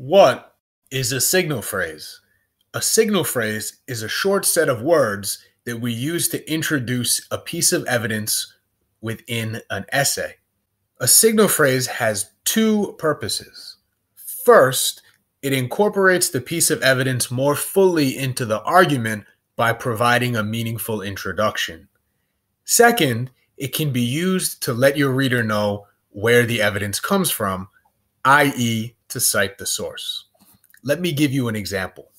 What is a signal phrase? A signal phrase is a short set of words that we use to introduce a piece of evidence within an essay. A signal phrase has two purposes. First, it incorporates the piece of evidence more fully into the argument by providing a meaningful introduction. Second, it can be used to let your reader know where the evidence comes from, i.e., to cite the source. Let me give you an example.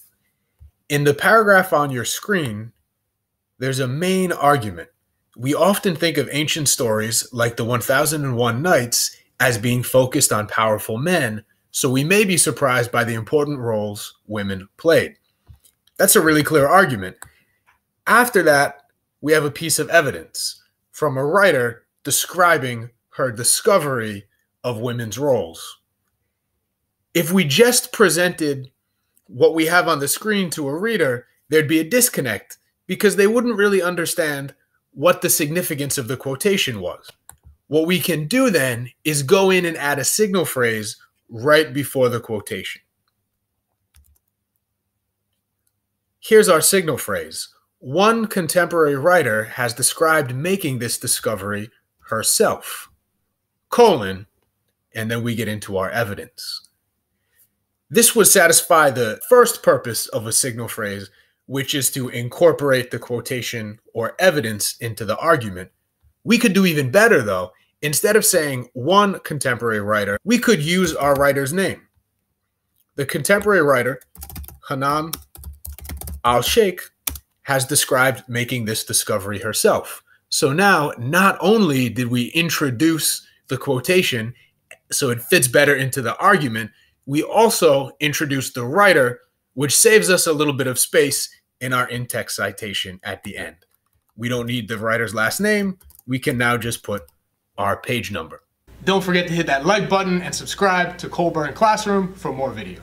In the paragraph on your screen, there's a main argument. We often think of ancient stories like the 1001 Nights as being focused on powerful men, so we may be surprised by the important roles women played. That's a really clear argument. After that, we have a piece of evidence from a writer describing her discovery of women's roles. If we just presented what we have on the screen to a reader, there'd be a disconnect because they wouldn't really understand what the significance of the quotation was. What we can do then is go in and add a signal phrase right before the quotation. Here's our signal phrase. One contemporary writer has described making this discovery herself, and then we get into our evidence. This would satisfy the first purpose of a signal phrase, which is to incorporate the quotation or evidence into the argument. We could do even better, though. Instead of saying one contemporary writer, we could use our writer's name. The contemporary writer, Hanan al-Sheikh, has described making this discovery herself. So now, not only did we introduce the quotation so it fits better into the argument, we also introduced the writer, which saves us a little bit of space in our in-text citation at the end. We don't need the writer's last name. We can now just put our page number. Don't forget to hit that like button and subscribe to Colburn Classroom for more videos.